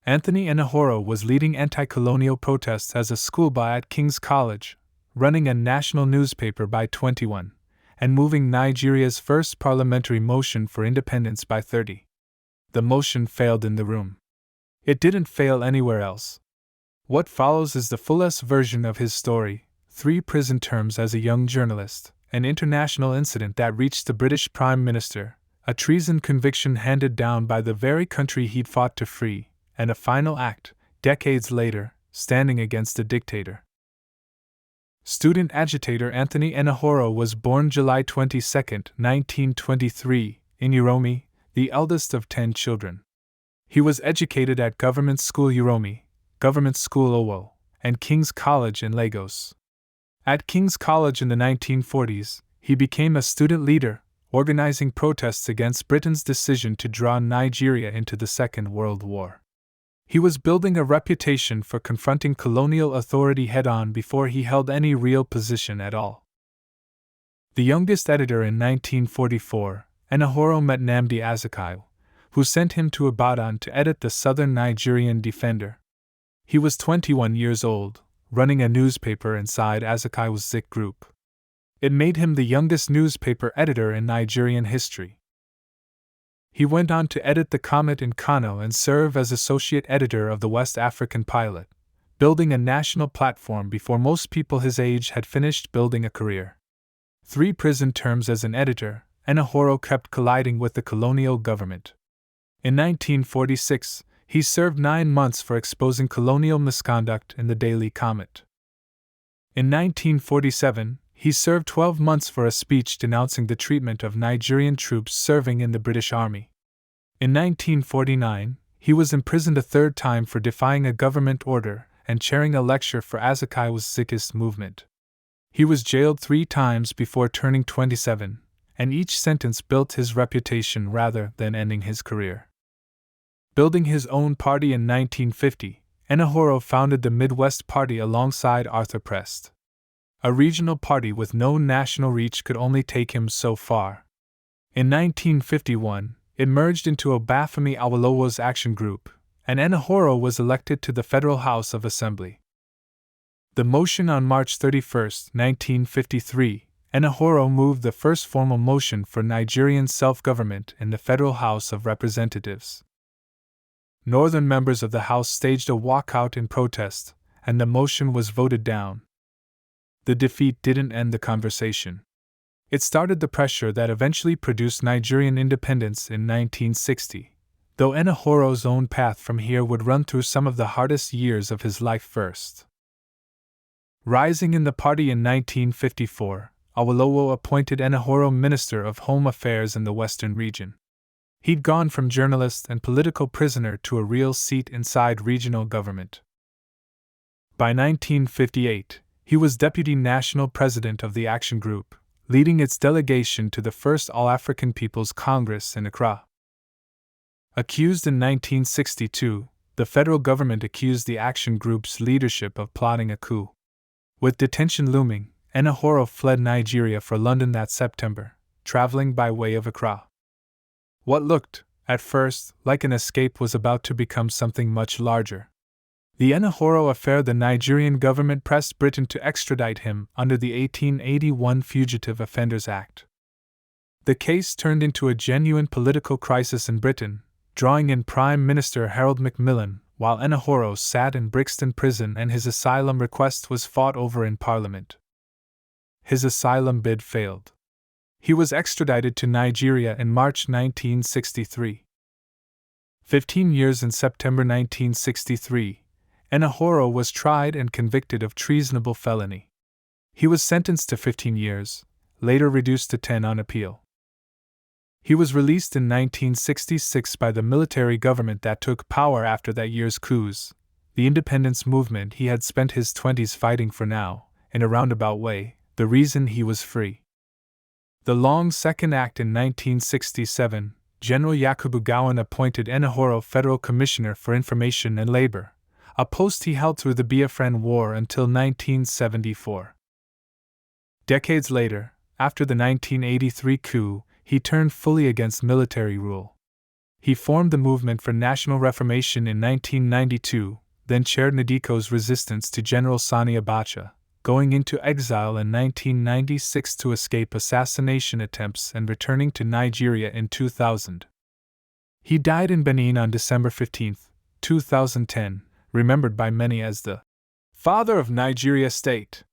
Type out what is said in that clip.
Anthony Enahoro was leading anti-colonial protests as a schoolboy at King's College, running a national newspaper by 21, and moving Nigeria's first parliamentary motion for independence by 30. The motion failed in the room. It didn't fail anywhere else. What follows is the fullest version of his story: 3 prison terms as a young journalist, an international incident that reached the British Prime Minister, a treason conviction handed down by the very country he'd fought to free, and a final act, decades later, standing against a dictator. Student agitator Anthony Enahoro was born July 22, 1923, in Uromi, the eldest of 10 children. He was educated at Government School Uromi, Government School Owo, and King's College in Lagos. At King's College in the 1940s, he became a student leader, organizing protests against Britain's decision to draw Nigeria into the Second World War. He was building a reputation for confronting colonial authority head-on before he held any real position at all. The youngest editor in 1944, Enahoro met Nnamdi Azikiwe, who sent him to Ibadan to edit the Southern Nigerian Defender. He was 21 years old, running a newspaper inside Azikiwe's Zik group. It made him the youngest newspaper editor in Nigerian history. He went on to edit the Comet in Kano and serve as associate editor of the West African Pilot, building a national platform before most people his age had finished building a career. 3 prison terms as an editor, Enahoro kept colliding with the colonial government. In 1946, he served 9 months for exposing colonial misconduct in the Daily Comet. In 1947, he served 12 months for a speech denouncing the treatment of Nigerian troops serving in the British Army. In 1949, he was imprisoned a 3rd time for defying a government order and chairing a lecture for Azikiwe's Zikist movement. He was jailed 3 times before turning 27, and each sentence built his reputation rather than ending his career. Building his own party in 1950, Enahoro founded the Midwest Party alongside Arthur Prest. A regional party with no national reach could only take him so far. In 1951, it merged into Obafemi Awolowo's Action Group, and Enahoro was elected to the Federal House of Assembly. The motion on March 31, 1953, Enahoro moved the first formal motion for Nigerian self-government in the Federal House of Representatives. Northern members of the House staged a walkout in protest, and the motion was voted down. The defeat didn't end the conversation. It started the pressure that eventually produced Nigerian independence in 1960, though Enahoro's own path from here would run through some of the hardest years of his life first. Rising in the party in 1954, Awolowo appointed Enahoro Minister of Home Affairs in the Western region. He'd gone from journalist and political prisoner to a real seat inside regional government. By 1958, he was Deputy National President of the Action Group, leading its delegation to the first All-African People's Congress in Accra. Accused in 1962, the federal government accused the Action Group's leadership of plotting a coup. With detention looming, Enahoro fled Nigeria for London that September, traveling by way of Accra. What looked, at first, like an escape was about to become something much larger. The Enahoro affair: the Nigerian government pressed Britain to extradite him under the 1881 Fugitive Offenders Act. The case turned into a genuine political crisis in Britain, drawing in Prime Minister Harold Macmillan, while Enahoro sat in Brixton Prison and his asylum request was fought over in Parliament. His asylum bid failed. He was extradited to Nigeria in March 1963. 15 years in September 1963, Enahoro was tried and convicted of treasonable felony. He was sentenced to 15 years, later reduced to 10 on appeal. He was released in 1966 by the military government that took power after that year's coups, the independence movement he had spent his 20s fighting for now, in a roundabout way, the reason he was free. The long second act in 1967, General Yakubu Gowon appointed Enahoro Federal Commissioner for Information and Labor, a post he held through the Biafran War until 1974. Decades later, after the 1983 coup, he turned fully against military rule. He formed the Movement for National Reformation in 1992, then chaired Ndeko's resistance to General Sani Abacha, going into exile in 1996 to escape assassination attempts and returning to Nigeria in 2000. He died in Benin on December 15, 2010, remembered by many as the father of Nigeria state.